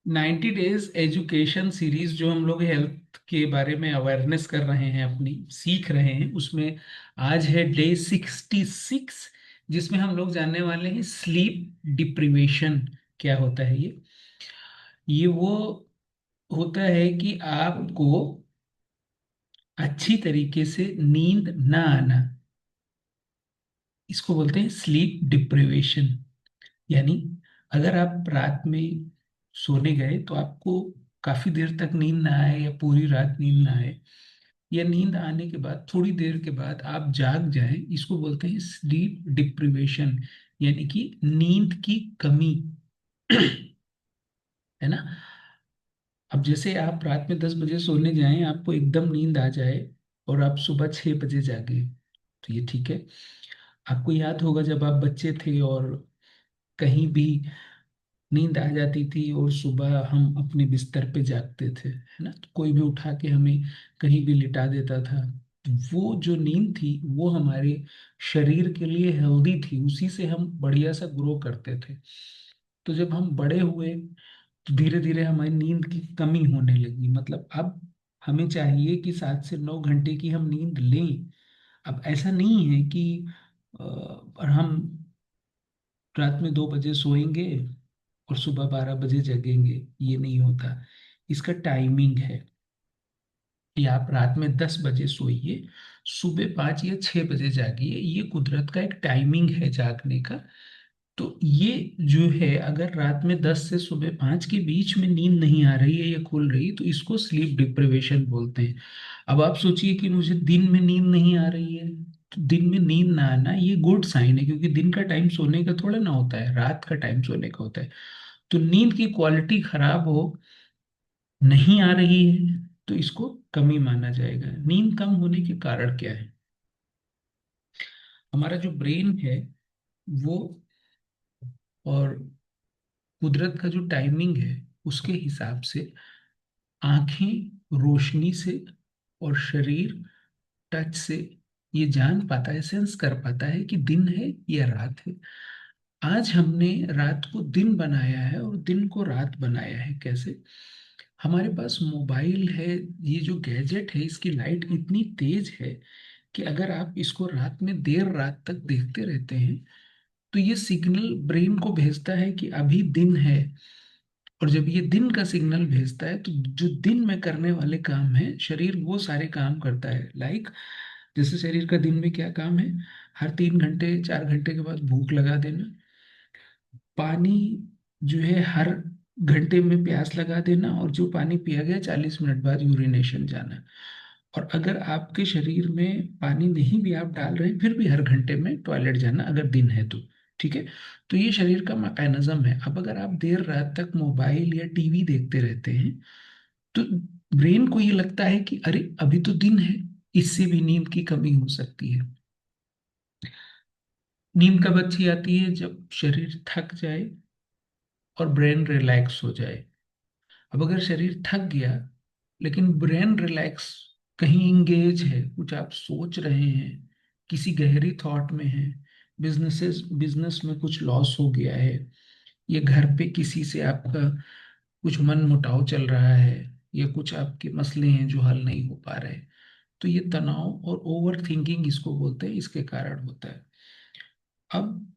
90 days education series जो हम लोग हेल्थ के बारे में अवेयरनेस कर रहे हैं, अपनी सीख रहे हैं, उसमें आज है डे 66, जिसमें हम लोग जानने वाले हैं स्लीप डिप्रिवेशन क्या होता है। ये वो होता है कि आपको अच्छी तरीके से नींद ना आना, इसको बोलते हैं स्लीप डिप्रिवेशन। यानी अगर आप रात में सोने गए तो आपको काफी देर तक नींद ना आए या पूरी रात नींद ना आए, या नींद आने के बाद थोड़ी देर के बाद आप जाग जाएं, इसको बोलते हैं स्लीप डिप्रिवेशन, यानी कि नींद की कमी। है ना। अब जैसे आप रात में 10 बजे सोने जाएं, आपको एकदम नींद आ जाए और आप सुबह 6 बजे जागे, तो ये ठीक है। आपको याद होगा जब आप बच्चे थे और कहीं भी नींद आ जाती थी और सुबह हम अपने बिस्तर पे जागते थे, है ना, तो कोई भी उठा के हमें कहीं भी लिटा देता था। तो वो जो नींद थी वो हमारे शरीर के लिए हेल्दी थी, उसी से हम बढ़िया सा ग्रो करते थे। तो जब हम बड़े हुए तो धीरे धीरे हमारी नींद की कमी होने लगी, मतलब अब हमें चाहिए कि 7 से 9 घंटे की हम नींद लें। अब ऐसा नहीं है कि और हम रात में 2 बजे सोएंगे और सुबह 12 बजे जगेंगे, ये नहीं होता। इसका टाइमिंग है कि आप रात में 10 बजे सोइए, सुबह 5 या 6 बजे जागिए, ये कुदरत का एक टाइमिंग है जागने का। तो ये जो है, अगर रात में 10 से सुबह 5 के बीच में नींद नहीं आ रही है या खुल रही, तो इसको स्लीप डिप्रिवेशन बोलते हैं। अब आप सोचिए कि मुझे दिन में नींद नहीं आ रही है, तो दिन में नींद ना आना ये गुड साइन है, क्योंकि दिन का टाइम सोने का थोड़ा ना होता है, रात का टाइम सोने का होता है। तो नींद की क्वालिटी खराब हो, नहीं आ रही है, तो इसको कमी माना जाएगा। नींद कम होने के कारण क्या है? हमारा जो ब्रेन है वो, और कुदरत का जो टाइमिंग है उसके हिसाब से, आंखें रोशनी से और शरीर टच से ये जान पाता है, सेंस कर पाता है कि दिन है या रात है। आज हमने रात को दिन बनाया है और दिन को रात बनाया है। कैसे? हमारे पास मोबाइल है, ये जो गैजेट है इसकी लाइट इतनी तेज है कि अगर आप इसको रात में देर रात तक देखते रहते हैं, तो ये सिग्नल ब्रेन को भेजता है कि अभी दिन है। और जब ये दिन का सिग्नल भेजता है, तो जो दिन में करने वाले काम है, शरीर वो सारे काम करता है। जैसे शरीर का दिन में क्या काम है? हर 3 घंटे 4 घंटे के बाद भूख लगा देना, पानी जो है हर घंटे में प्यास लगा देना, और जो पानी पिया गया 40 मिनट बाद यूरिनेशन जाना। और अगर आपके शरीर में पानी नहीं भी आप डाल रहे हैं, फिर भी हर घंटे में टॉयलेट जाना, अगर दिन है तो। ठीक है। तो ये शरीर का मैकेनिज्म है। अब अगर आप देर रात तक मोबाइल या टीवी देखते रहते हैं, तो ब्रेन को ये लगता है कि अरे अभी तो दिन है, इससे भी नींद की कमी हो सकती है। नींद कब अच्छी आती है? जब शरीर थक जाए और ब्रेन रिलैक्स हो जाए। अब अगर शरीर थक गया लेकिन ब्रेन रिलैक्स, कहीं इंगेज है, कुछ आप सोच रहे हैं, किसी गहरी थॉट में है, बिजनेस में कुछ लॉस हो गया है, या घर पे किसी से आपका कुछ मन मुटाव चल रहा है, या कुछ आपके मसले हैं जो हल नहीं हो पा रहे, तो ये तनाव और ओवर थिंकिंग इसको बोलते हैं, इसके कारण होता है। अब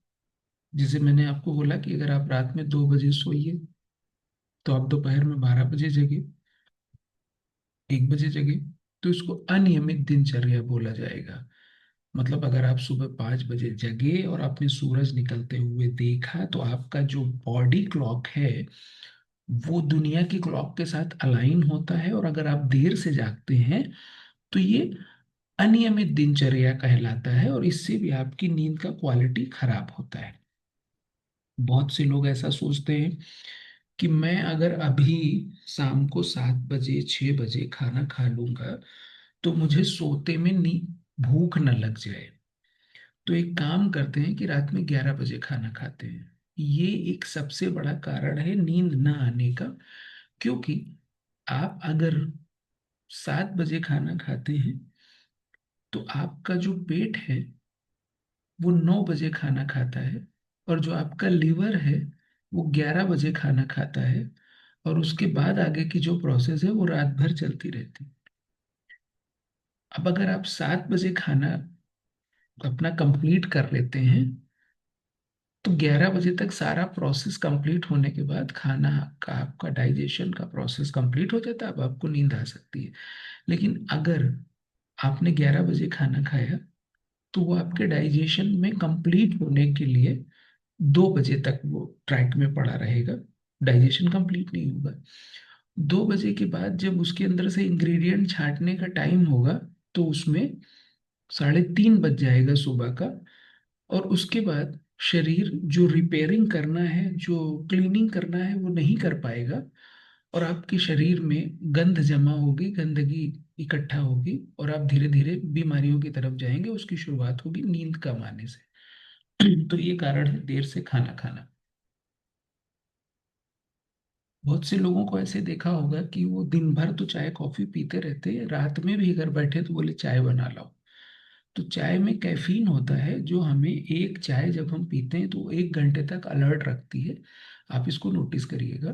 जैसे मैंने आपको बोला कि अगर आप रात में 2 बजे सोइए, तो आप दोपहर में 12 बजे जगे, 1 बजे जगे, तो इसको अनियमित दिनचर्या बोला जाएगा। मतलब अगर आप सुबह 5 बजे जगे और आपने सूरज निकलते हुए देखा, तो आपका जो बॉडी क्लॉक है वो दुनिया की क्लॉक के साथ अलाइन होता है। और अगर आप देर से जागते हैं, तो ये अनियमित दिनचर्या कहलाता है, और इससे भी आपकी नींद का क्वालिटी खराब होता है। बहुत से लोग ऐसा सोचते हैं कि मैं अगर अभी शाम को 7 बजे 6 बजे खाना खा लूंगा, तो मुझे सोते में नी भूख न लग जाए। तो एक काम करते हैं कि रात में 11 बजे खाना खाते हैं। ये एक सबसे बड़ा कारण है नींद ना आने का। क्योंकि आप अगर 7 बजे खाना खाते हैं, तो आपका जो पेट है वो 9 बजे खाना खाता है, और जो आपका लिवर है वो 11 बजे खाना खाता है, और उसके बाद आगे की जो प्रोसेस है वो रात भर चलती रहती है। अब अगर आप 7 बजे खाना अपना कंप्लीट कर लेते हैं, तो 11 बजे तक सारा प्रोसेस कंप्लीट होने के बाद खाना का आपका डाइजेशन का प्रोसेस कंप्लीट हो जाता है, अब आपको नींद आ सकती है। लेकिन अगर आपने 11 बजे खाना खाया, तो वो आपके डाइजेशन में कंप्लीट होने के लिए 2 बजे तक वो ट्रैक में पड़ा रहेगा, डाइजेशन कंप्लीट नहीं होगा। 2 बजे के बाद जब उसके अंदर से इंग्रेडिएंट छांटने का टाइम होगा, तो उसमें 3:30 बज जाएगा सुबह का। और उसके बाद शरीर जो रिपेयरिंग करना है, जो क्लीनिंग करना है, वो नहीं कर पाएगा। और आपके शरीर में गंध जमा होगी, गंदगी इकट्ठा होगी, और आप धीरे धीरे बीमारियों की तरफ जाएंगे। उसकी शुरुआत होगी नींद कम आने से। तो ये कारण है देर से खाना खाना। बहुत से लोगों को ऐसे देखा होगा कि वो दिन भर तो चाय कॉफी पीते रहते हैं, रात में भी अगर बैठे तो बोले चाय बना लाओ। तो चाय में कैफीन होता है, जो हमें एक चाय जब हम पीते हैं तो वो 1 घंटे तक अलर्ट रखती है। आप इसको नोटिस करिएगा।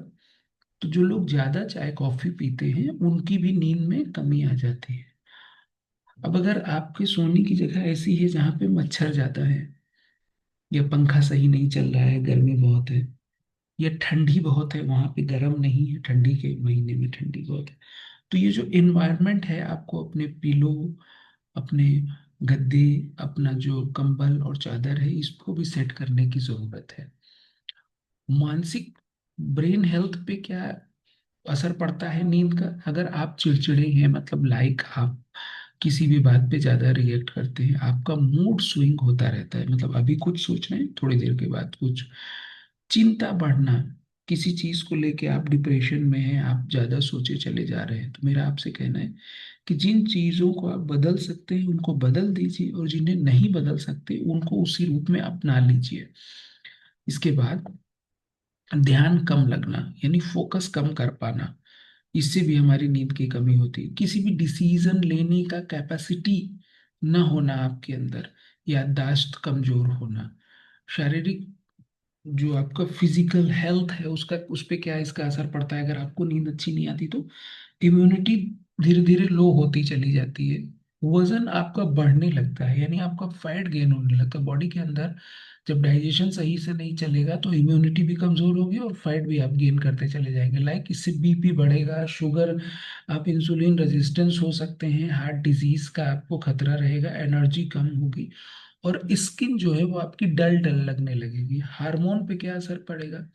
तो जो लोग ज्यादा चाय कॉफी पीते हैं उनकी भी नींद में कमी आ जाती है। अब अगर आपके सोने की जगह ऐसी है जहाँ पे मच्छर ज्यादा है, या पंखा सही नहीं चल रहा है, गर्मी बहुत है, या ठंडी बहुत है, वहां पे गर्म नहीं है, ठंडी के महीने में ठंडी बहुत है, तो ये जो इन्वायरमेंट है, आपको अपने पिलो, अपने गद्दे, अपना जो कंबल और चादर है, इसको भी सेट करने की जरूरत है। मानसिक ब्रेन हेल्थ पे क्या असर पड़ता है नींद का? अगर आप चिड़चिड़े हैं, मतलब लाइक आप किसी भी बात पे ज्यादा रिएक्ट करते हैं, आपका मूड स्विंग होता रहता है, मतलब अभी कुछ सोच रहे हैं, थोड़ी देर के बाद कुछ, चिंता बढ़ना, किसी चीज को लेके आप डिप्रेशन में हैं, आप ज्यादा सोचे चले जा रहे हैं, तो मेरा आपसे कहना है कि जिन चीजों को आप बदल सकते हैं उनको बदल दीजिए, और जिन्हें नहीं बदल सकते उनको उसी रूप में अपना लीजिए। इसके बाद ध्यान कम लगना, यानी फोकस कम कर पाना, इससे भी हमारी नींद की कमी होती है। किसी भी डिसीजन लेने का कैपेसिटी न होना आपके अंदर, याददाश्त कमजोर होना, शारीरिक जो आपका फिजिकल हेल्थ है उसका, उस पे क्या इसका असर पड़ता है? अगर आपको नींद अच्छी नहीं आती तो इम्यूनिटी धीरे धीरे लो होती चली जाती है, वजन आपका बढ़ने लगता है, यानी आपका फैट गेन होने लगता है बॉडी के अंदर। जब डाइजेशन सही से नहीं चलेगा तो इम्यूनिटी भी कमजोर होगी और फैट भी आप गेन करते चले जाएंगे। लाइक इससे बीपी बढ़ेगा, शुगर, आप इंसुलिन रेजिस्टेंस हो सकते हैं, हार्ट डिजीज का आपको खतरा रहेगा, एनर्जी कम होगी, और स्किन जो है वो आपकी डल डल लगने लगेगी। हार्मोन पे क्या असर पड़ेगा?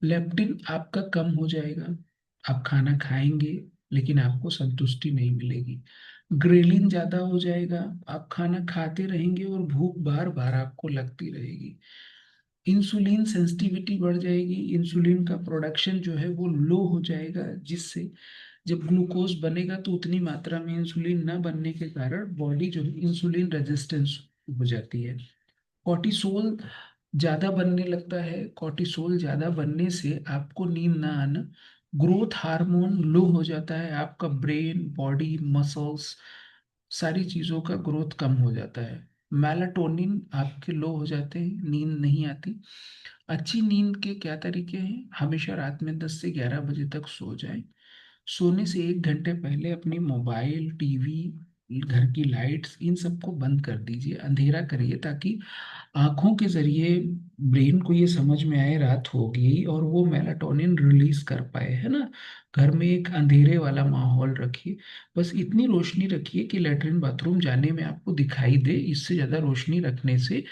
लेप्टिन आपका कम हो जाएगा। आप खाना खाएंगे लेकिन आपको संतुष्टि नहीं मिलेगी। ग्रेलिन ज्यादा हो जाएगा। आप खाना खाते रहेंगे और भूख बार बार आपको लगती रहेगी। इंसुलिन सेंसिटिविटी बढ़ जाएगी, इंसुलिन का प्रोडक्शन जो है वो लो हो जाएगा, जिससे जब ग्लूकोज बनेगा तो उतनी मात्रा में इंसुलिन न बनने के कारण बॉडी जो है इंसुलिन रेजिस्टेंस हो जाती है। कॉर्टिसोल ज्यादा बनने लगता है। कॉर्टिसोल ज्यादा बनने से आपको नींद ना आना, ग्रोथ हार्मोन लो हो जाता है, आपका ब्रेन, बॉडी, मसल्स, सारी चीजों का ग्रोथ कम हो जाता है। मेलाटोनिन आपके लो हो जाते हैं, नींद नहीं आती। अच्छी नींद के क्या तरीके हैं? हमेशा रात में 10 से 11 बजे तक सो जाएं। सोने से 1 घंटे पहले अपनी मोबाइल, टीवी, घर की लाइट्स, इन सबको बंद कर दीजिए, अंधेरा करिए, ताकि आंखों के जरिए ब्रेन को ये समझ में आए रात होगी और वो मेलाटोनिन रिलीज कर पाए, है ना। घर में एक अंधेरे वाला माहौल रखिए। बस इतनी रोशनी रखिए कि लेटरिन बाथरूम जाने में आपको दिखाई दे। इससे ज्यादा रोशनी रखने से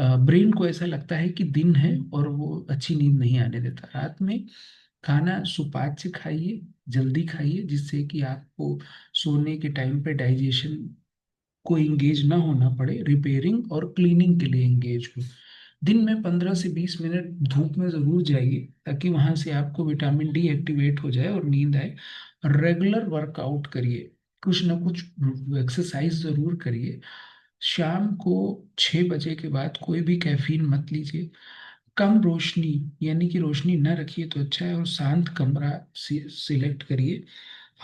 ब्रेन को ऐसा लगता है कि दिन है और वो अच्छी नींद नहीं आने देता। रात में खाना सुपाच्य खाइए, जल्दी खाइए, जिससे कि आपको सोने के टाइम पे डाइजेशन को इंगेज ना होना पड़े, रिपेयरिंग और क्लीनिंग के लिए इंगेज हो। दिन में 15 से 20 मिनट धूप में जरूर जाइए, ताकि वहां से आपको विटामिन डी एक्टिवेट हो जाए और नींद आए। रेगुलर वर्कआउट करिए, कुछ ना कुछ एक्सरसाइज जरूर करिए। शाम को 6 बजे के बाद कोई भी कैफीन मत लीजिए। कम रोशनी, यानी कि रोशनी न रखिए तो अच्छा है, और शांत कमरा सिलेक्ट करिए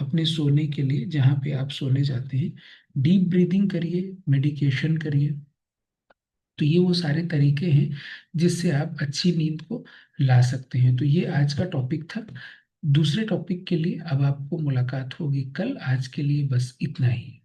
अपने सोने के लिए, जहाँ पे आप सोने जाते हैं। डीप ब्रीदिंग करिए, मेडिटेशन करिए। तो ये वो सारे तरीके हैं जिससे आप अच्छी नींद को ला सकते हैं। तो ये आज का टॉपिक था। दूसरे टॉपिक के लिए अब आपको मुलाकात होगी कल। आज के लिए बस इतना ही।